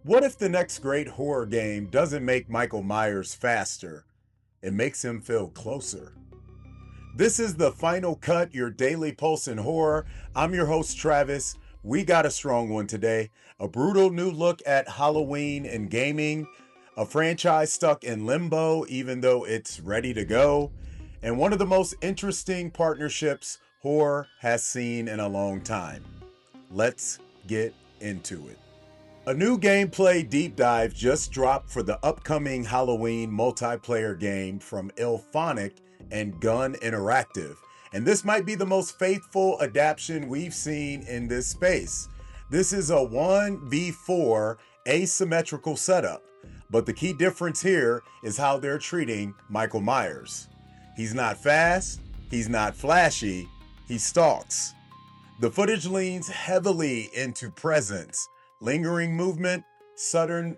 What if the next great horror game doesn't make Michael Myers faster? It makes him feel closer. This is the Final Cut, your daily pulse in horror. I'm your host, Travis. We got a strong one today. A brutal new look at Halloween and gaming, a franchise stuck in limbo even though it's ready to go, and one of the most interesting partnerships horror has seen in a long time. Let's get into it. A new gameplay deep dive just dropped for the upcoming Halloween multiplayer game from IllFonic and Gun Interactive. And this might be the most faithful adaptation we've seen in this space. This is a 1v4 asymmetrical setup, but the key difference here is how they're treating Michael Myers. He's not fast, he's not flashy, he stalks. The footage leans heavily into presence, lingering movement, sudden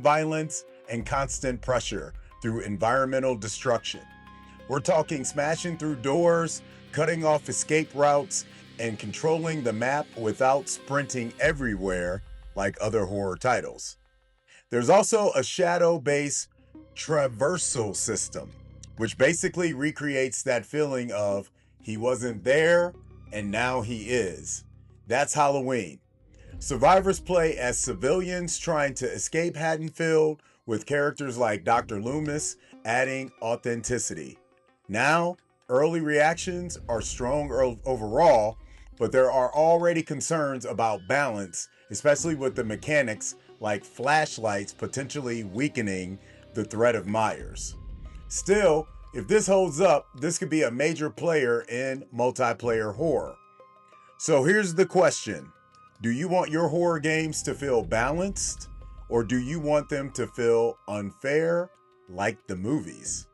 violence, and constant pressure through environmental destruction. We're talking smashing through doors, cutting off escape routes, and controlling the map without sprinting everywhere like other horror titles. There's also a shadow-based traversal system, which basically recreates that feeling of he wasn't there and now he is. That's Halloween. Survivors play as civilians trying to escape Haddonfield, with characters like Dr. Loomis adding authenticity. Now, early reactions are strong overall, but there are already concerns about balance, especially with the mechanics like flashlights potentially weakening the threat of Myers. Still, if this holds up, this could be a major player in multiplayer horror. So here's the question. Do you want your horror games to feel balanced, or do you want them to feel unfair like the movies?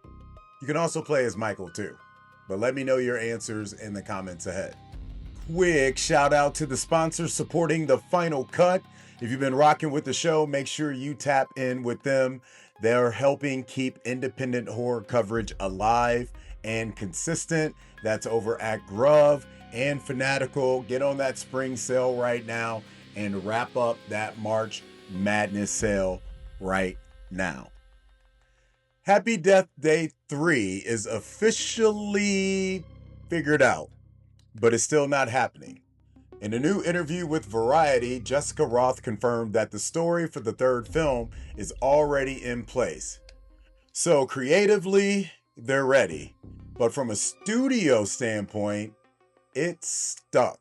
You can also play as Michael too, but let me know your answers in the comments ahead. Quick shout out to the sponsors supporting the Final Cut. If you've been rocking with the show, make sure you tap in with them. They're helping keep independent horror coverage alive and consistent. That's over at Grove and Fanatical. Get on that spring sale right now and wrap up that March Madness sale right now. Happy Death Day 3 is officially figured out, but it's still not happening. In a new interview with Variety, Jessica Roth confirmed that the story for the third film is already in place. So creatively, they're ready. But from a studio standpoint, it's stuck.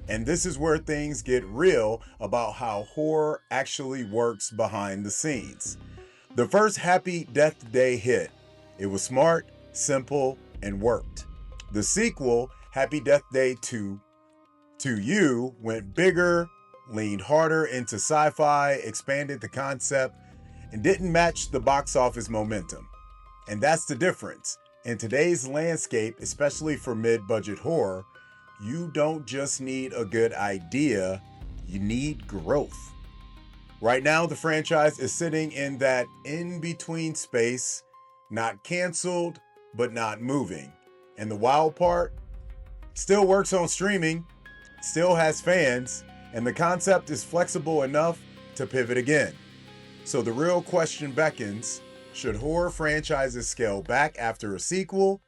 And this is where things get real about how horror actually works behind the scenes. The first Happy Death Day hit. It was smart, simple, and worked. The sequel, Happy Death Day 2, To You, went bigger, leaned harder into sci-fi, expanded the concept, and didn't match the box office momentum. And that's the difference. In today's landscape, especially for mid-budget horror, you don't just need a good idea, you need growth. Right now, the franchise is sitting in that in-between space, not canceled, but not moving. And the wild part, still works on streaming, still has fans, and the concept is flexible enough to pivot again. So the real question beckons, should horror franchises scale back after a sequel,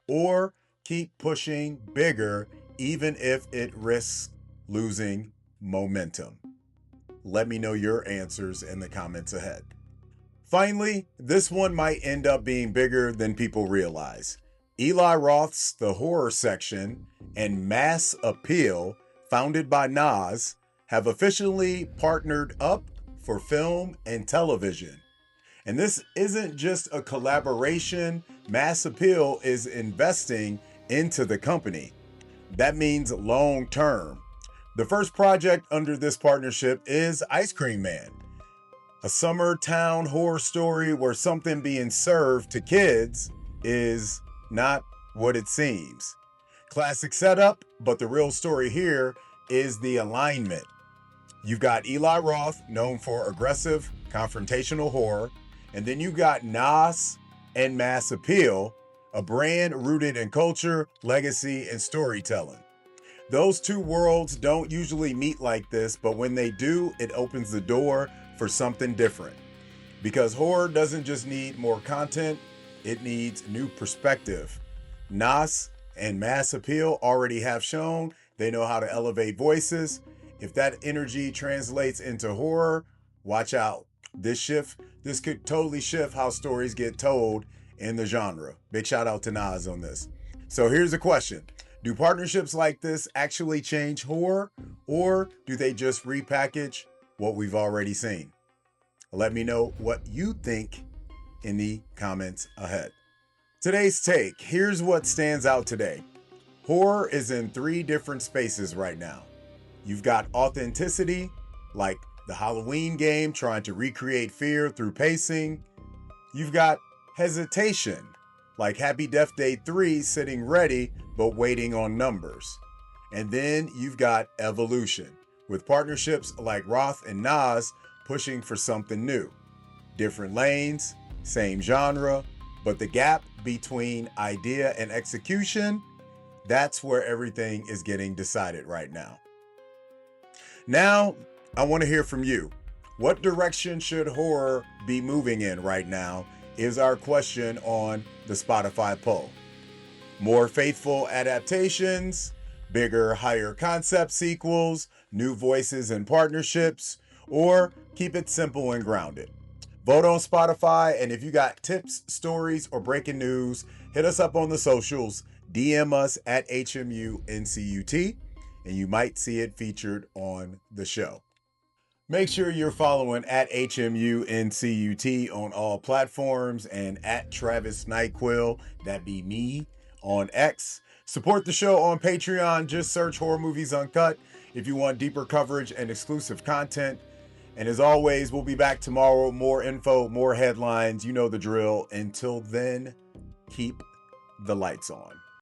or keep pushing bigger even if it risks losing momentum? Let me know your answers in the comments ahead. Finally, this one might end up being bigger than people realize. Eli Roth's The Horror Section and Mass Appeal, founded by Nas, have officially partnered up for film and television. And this isn't just a collaboration. Mass Appeal is investing into the company. That means long term. The first project under this partnership is Ice Cream Man, a summer town horror story where something being served to kids is not what it seems. Classic setup, but the real story here is the alignment. You've got Eli Roth, known for aggressive, confrontational horror, and then you got Nas and Mass Appeal, a brand rooted in culture, legacy, and storytelling. Those two worlds don't usually meet like this, but when they do, it opens the door for something different. Because horror doesn't just need more content, it needs new perspective. Nas and Mass Appeal already have shown they know how to elevate voices. If that energy translates into horror, watch out. This could totally shift how stories get told in the genre. Big shout out to Nas on this. So here's a question. Do partnerships like this actually change horror, or do they just repackage what we've already seen? Let me know what you think in the comments ahead. Today's take. Here's what stands out today. Horror is in 3 different spaces right now. You've got authenticity, like the Halloween game trying to recreate fear through pacing. You've got hesitation, like Happy Death Day 3 sitting ready but waiting on numbers. And then you've got evolution, with partnerships like Roth and Nas pushing for something new. Different lanes, same genre, but the gap between idea and execution, that's where everything is getting decided right now. Now, I want to hear from you. What direction should horror be moving in right now is our question on the Spotify poll. More faithful adaptations, bigger, higher concept sequels, new voices and partnerships, or keep it simple and grounded. Vote on Spotify, and if you got tips, stories, or breaking news, hit us up on the socials, DM us at HMUNCUT, and you might see it featured on the show. Make sure you're following at HMUNCUT on all platforms and at Travis Nyquil, that be me, on X. Support the show on Patreon. Just search Horror Movies Uncut if you want deeper coverage and exclusive content. And as always, we'll be back tomorrow. More info, more headlines. You know the drill. Until then, keep the lights on.